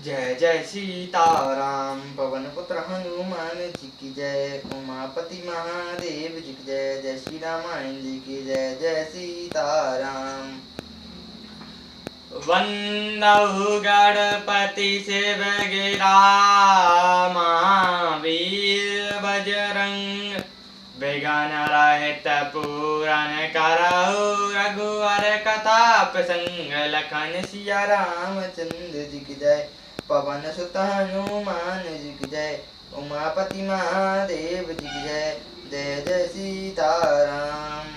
जय जय सीताराम। पवन पुत्र हनुमान जी की जय। उमापति महादेव जी की जय। जय श्री रामायण जी की जय। जय सीताराम। वंदहु गणपति शिव गिरामा। वीर बजरंग विघ्न रहित पूरन करहु। रघुवर कथा प्रसंग लखन सिया रामचंद्र जी की जय। पवन सुत हनुमान जी की जय। उमापति महादेव जी की जय। जय जय सीताराम।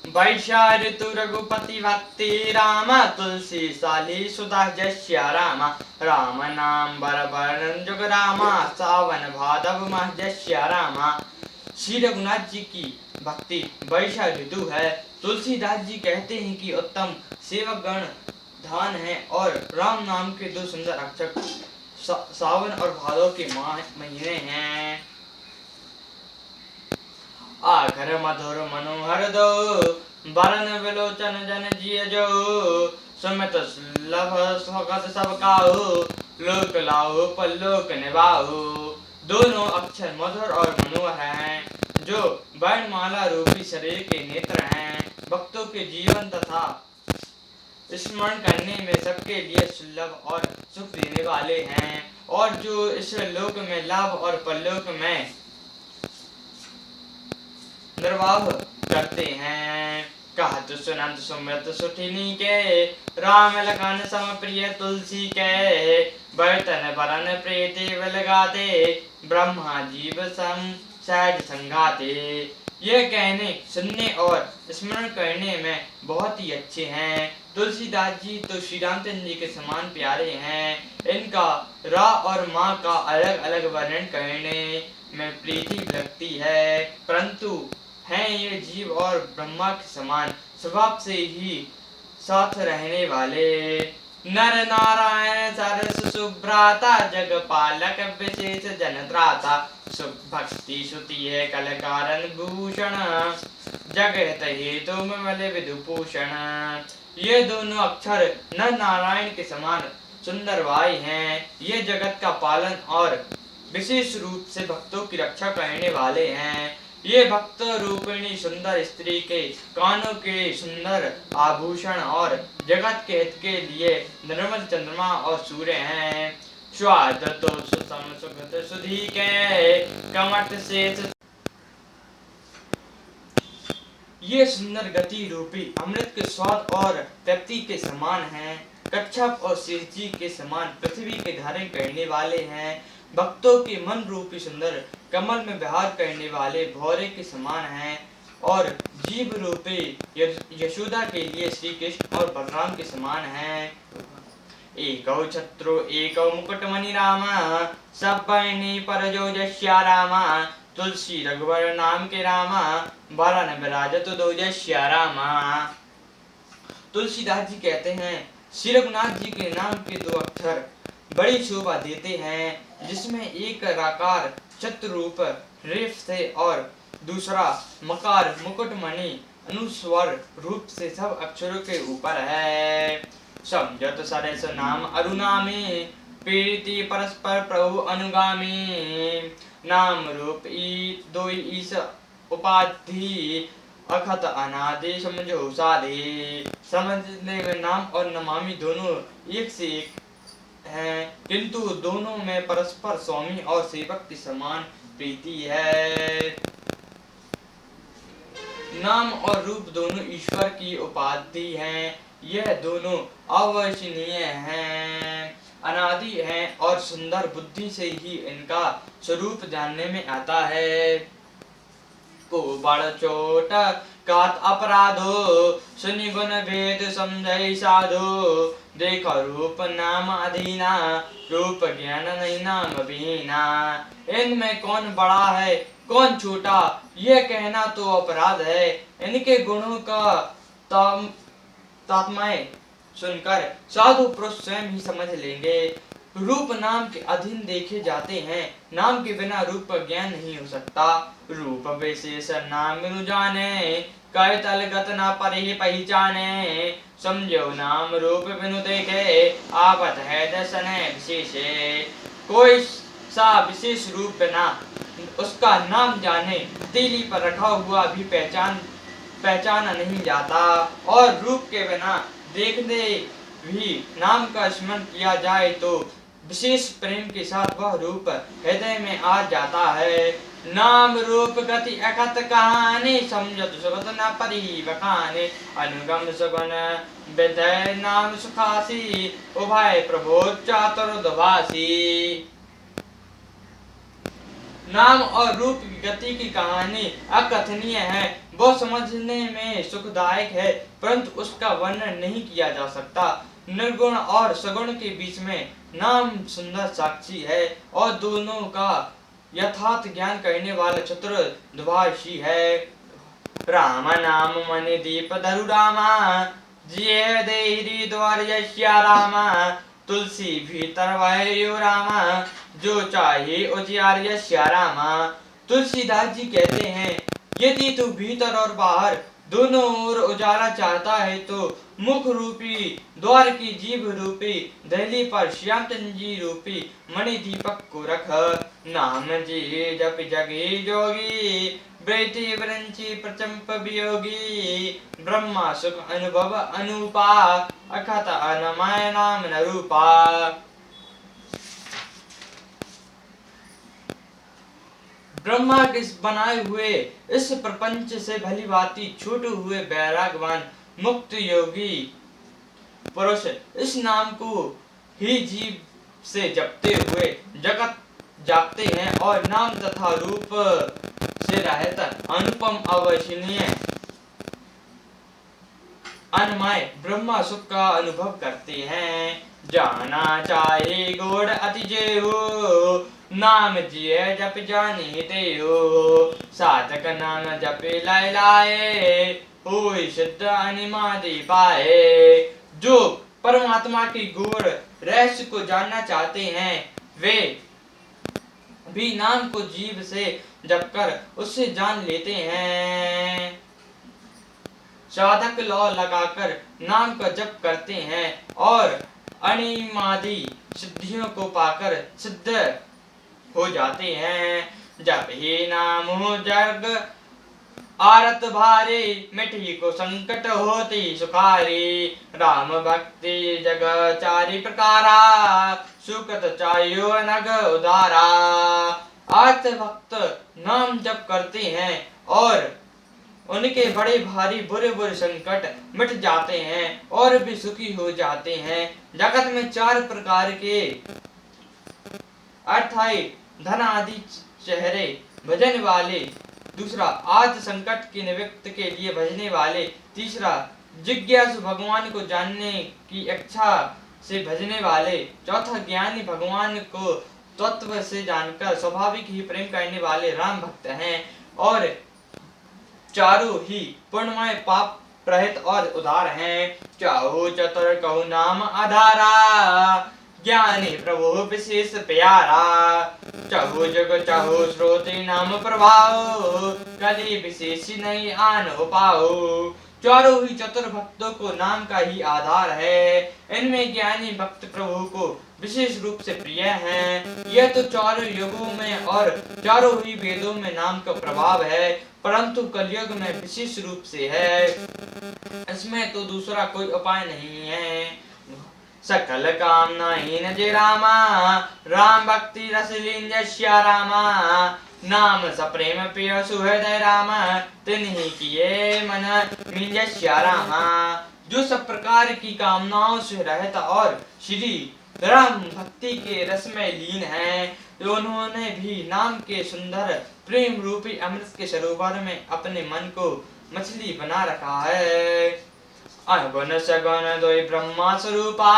वर्षा ऋतु रघुपति भक्ति राम। तुलसी साली सुधा जस्या राम। राम नाम बर वर्णन जुग रामा। सावन भादव माह जस्या रामा। श्री रघुनाथ जी की भक्ति वर्षा ऋतु है। तुलसीदास जी कहते हैं कि उत्तम सेवक गण धान है और राम नाम के दो सुंदर अक्षर सावन और भादव के महीने हैं। आखर मधुर मनोहर दो। बरन विलोचन जन जिय जो। सुमित सुलभ स्वगत सब काहू। लोक लाहू परलोक निभाहू। दोनों अक्षर मधुर और मनोहर हैं, जो वर्णमाला रूपी शरीर के नेत्र हैं। भक्तों के जीवन तथा स्मरण करने में सबके लिए सुलभ और सुख देने वाले हैं, और जो इस लोक में लाभ और परलोक में निर्वाह करते हैं। कहत सुनंत सुमृत सुठिनी के। राम लखन सम प्रिय तुलसी के। बर्तन बरन प्रीति लगाते। ब्रह्मा जीव सम सहज संगाते। ये कहने सुनने और स्मरण करने में बहुत ही अच्छे हैं। तुलसीदास जी तो श्री रामचंद्र जी के समान प्यारे हैं। इनका रा और माँ का अलग अलग वर्णन करने में प्रीति लगती है, परंतु हैं ये जीव और ब्रह्मा के समान स्वभाव से ही साथ रहने वाले। नर नारायण सरस सुभ्राता। जग पालक विशेष जन त्राता। भक्ति श्रुति है कल कारण भूषण। जगत हेतु मल विदुभूषण। ये दोनों अक्षर नर नारायण के समान सुंदर वाई हैं। ये जगत का पालन और विशेष रूप से भक्तों की रक्षा करने वाले हैं। ये भक्त रूपिणी सुंदर स्त्री के कानों के सुंदर आभूषण और जगत के हित के लिए निर्मल चंद्रमा और सूर्य हैं। स्वाद तो सुसम सुगत सुधी के। कमट से ये सुंदर गति रूपी अमृत के स्वाद और तृप्ति के समान हैं। कच्छप और शेष जी के समान पृथ्वी के धारण करने वाले हैं। भक्तों के मन रूपी सुंदर कमल में विहार करने वाले भौरे के समान हैं, और जीव रूपी यशोदा के लिए श्री कृष्ण और बलराम के समान हैं। एकौ छत्रु एकौ मुकुटमणि रामा। सब बहिनी पर जो जस्या रामा। तुलसी रघुवर नाम के रामा। बारन विराजत दो जस्या रामा। तुलसीदास जी कहते हैं, श्री रघुनाथ जी के नाम के दो अक्षर बड़ी शोभा देते हैं, जिसमें एक राकार छत्र रूप रेफ से और दूसरा मकार मुकुटमणि अनुस्वर रूप से सब अक्षरों के ऊपर है। समझत सरस नाम अरुनामी। प्रीति परस्पर प्रभु अनुगामी। नाम रूप दो ईश उपाधि। अखत अनादि समझो साधे। समझने में नाम और नमामि दोनों एक से एक हैं, किंतु दोनों में परस्पर स्वामी और सेवक की समान प्रीति है। नाम और रूप दोनों ईश्वर की उपाधि हैं। यह दोनों अवर्णनीय हैं, अनादि हैं और सुंदर। बुद्धि से ही इनका स्वरूप जानने में आता है। को बड़ चोट कात अपराधो। सुनि गुण भेद समझै साधो। देख रूप नाम अधीना। रूप ज्ञान नहीं नाम बीना। इनमें कौन बड़ा है कौन छोटा, यह कहना तो अपराध है। इनके गुणों का तात्म्य सुनकर साधु पुरुष स्वयं ही समझ लेंगे। रूप नाम के अधीन देखे जाते हैं, नाम के बिना रूप का ज्ञान नहीं हो सकता। रूप विशेष नाम रुझाने, कय तलगत न परिहि पहचाने। समझो नाम रूप बिनु देखे, आपत है दर्शन विशेषे। कोई सा विशेष रूप बिना उसका नाम जाने, हथेली पर रखा हुआ भी पहचाना नहीं जाता। और रूप के बिना देखने भी नाम का स्मरण किया जाए तो विशेष प्रेम के साथ वह रूप हृदय में आ जाता है। नाम रूप गति अकथ कहानी, समझत सुगत न परि बखाने। अनुगम सुगुण विधय नाम सुखासी, उभय प्रभो चातुर्दभासी। नाम और रूप की गति की कहानी अकथनीय है, वो समझने में सुखदायक है, परंतु उसका वर्णन नहीं किया जा सकता। निर्गुण और सगुण के बीच में नाम सुंदर साक्षी है और दोनों का यथार्थ ज्ञान करने वाला चतुर्दभाषी है। राम नाम मनि दीप धरु रामा, जिये देहि द्वार यश्या रामा। तुलसी भीतर वह रामा, जो चाहे उजियार यश्या रामा। तुलसीदास जी कहते हैं, यदि तू भीतर और बाहर दोनों ओर उजाला चाहता है तो मुख रूपी द्वार की जीभ रूपी दहली पर श्याम जी रूपी मणि दीपक को रख। नाम जी जप जगी जोगी, बेटी ब्रंची प्रचंप वियोगी। ब्रह्मा सुख अनुभव अनुपा, अखत अनमय नाम न रूपा। ब्रह्मा के बनाए हुए इस प्रपंच से भली भांति छूटे हुए वैरागवान मुक्त योगी पुरुष इस नाम को ही जीव से जपते हुए जगत जागते हैं और नाम तथा रूप से रहित अनुपम अवर्णनीय अनमय ब्रह्मा सुख का अनुभव करते हैं। जाना चाहे गोड़ अति जेहू, नाम जिये जप जानी तेहू। साधक नाम जपे लाए लाए, होय सिद्ध अनिमादि पाए। जो परमात्मा की गूढ़ रहस्य को जानना चाहते हैं, वे भी नाम को जीव से जपकर उससे जान लेते हैं। साधक लौ लगाकर नाम का जप करते हैं और अनिमादि सिद्धियों को पाकर सिद्ध हो जाते हैं। जब ही नाम हो जग आरत भारी, मिठी को संकट होती सुखारी। राम भक्ति जग चारि प्रकारा, सुकृत चायो नग उदारा। आर्त भक्त नाम जप करते हैं और उनके बड़े भारी बुरे बुरे संकट मिट जाते हैं और भी सुखी हो जाते हैं। जगत में चार प्रकार के अर्थाई धन आदि चेहरे भजन वाले, दूसरा आज संकट के निवृत्त के लिए भजने वाले, तीसरा जिज्ञासु भगवान को जानने की इच्छा से भजने वाले, चौथा ज्ञानी भगवान को तत्व से जानकर स्वाभाविक ही प्रेम करने वाले राम भक्त हैं। और चारों ही पुण्यमय पाप रहित और उदार हैं। चाहो चतुर कहु नाम आधारा, ज्ञानी प्रभु विशेष प्यारा। चाहो जग चाहो श्रोते नाम प्रभाव, कली विशेष नहीं आन उपाओ। चारों ही चतुर भक्तों को नाम का ही आधार है। इनमें ज्ञानी भक्त प्रभु को विशेष रूप से प्रिय हैं। यह तो चारों युगों में और चारों ही वेदों में नाम का प्रभाव है, परंतु कलयुग में विशेष रूप से है। इसमें तो दूसरा कोई उपाय नहीं है। सकल कामना हीन जे रामा, राम भक्ति रस लीन जश्या रामा। नाम सप्रेम प्रिय सुहृदय रामा, तिन्हीं किए मन मीन जश्या रामा। जो सब प्रकार की कामनाओं से रहित और श्री राम भक्ति के रस में लीन है, तो उन्होंने भी नाम के सुंदर प्रेम रूपी अमृत के सरोवर में अपने मन को मछली बना रखा है। अगुण सगुण दोई ब्रह्मा स्वरूपा,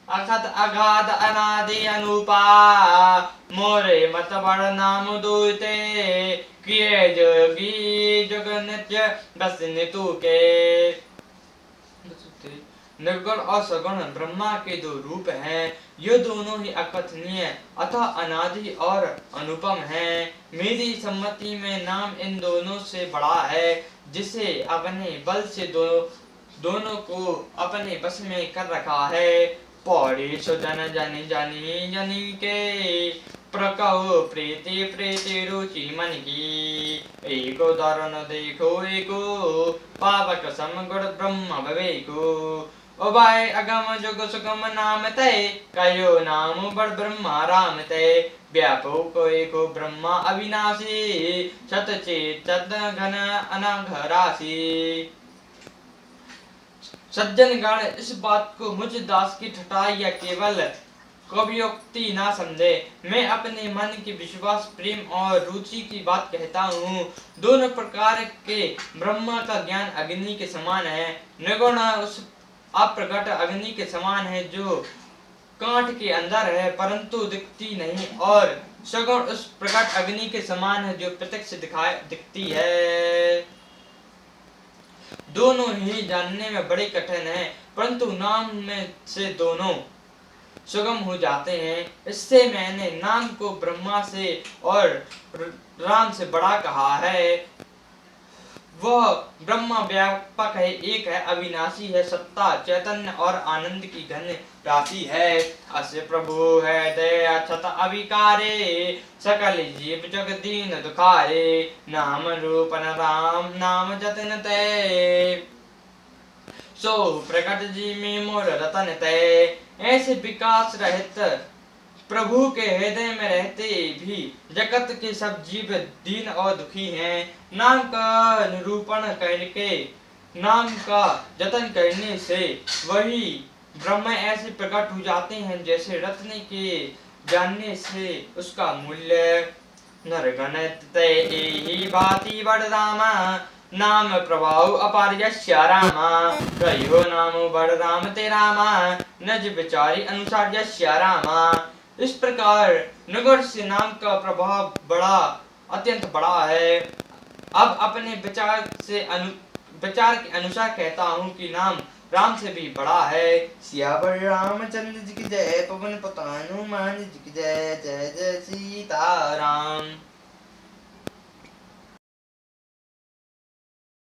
अखत अगाध अनादि अनुपा। मोरे मत बड़ नाम दोते, किए जोगी जुग नित्य बस नितु के। निर्गुण और सगुण ब्रह्मा के दो रूप हैं। ये दोनों ही अकथनीय अथवा अनादि और अनुपम हैं। मेरी सम्मति में नाम इन दोनों से बड़ा है, जिसे अपने बल से दोनों को अपने बस में कर रखा है। पौड़ी सुजन जनि जनि जनि के प्रकहो प्रीति प्रीति रुचि मन की। एको दारुण देखो एको पावक समगुण ब्रह्म विवेको। उभय अगम जुग सुगम नाम तय कयो नाम बड़ ब्रह्मा राम तय। व्यापक एको ब्रह्मा अविनाशी शत चेत शत घन अनघ राशि। सज्जन गण इस बात को मुझ दास की ठटाई या केवल कवियोक्ति ना समझे। मैं अपने मन के विश्वास प्रेम और रुचि की बात कहता हूँ। दोनों प्रकार के ब्रह्मा का ज्ञान अग्नि के समान है। निर्गुण उस अप्रगट अग्नि के समान है जो कांट के अंदर है परंतु दिखती नहीं, और सगुण उस प्रकट अग्नि के समान है जो प्रत्यक्ष दिखती है। दोनों ही जानने में बड़े कठिन हैं, परंतु नाम में से दोनों सुगम हो जाते हैं। इससे मैंने नाम को ब्रह्मा से और राम से बड़ा कहा है। वह ब्रह्मा व्यापक है, एक है, अविनाशी है, सत्ता चैतन्य और आनंद की घन राशि है। अस्य प्रभु है दया छत अविकारे सकल जीव जग दीन दुखारे। नाम रूपन राम नाम जतन तय सो प्रकट जी में मोर रतन तय। ऐसे विकास रहित प्रभु के हृदय में रहते भी जगत के सब जीव दीन और दुखी हैं। नाम का निरूपण करके नाम का जतन करने से वही ब्रह्म ऐसे प्रकट हो जाते हैं जैसे रत्न के जानने से उसका मूल्य। नरगण तय ही भांति बड़ रामा नाम प्रभाव अपार यस्य रामा। कहो नाम बड़ राम ते रामा नज विचारी अनुसार यस्य रामा। इस प्रकार नगर से नाम का प्रभाव बड़ा अत्यंत बड़ा है। अब अपने विचार के अनुसार कहता हूँ कि नाम राम से भी बड़ा है। सियावर रामचंद्र जी की जय, पवन पुत्र हनुमान जी की जय, जय जय सीताराम।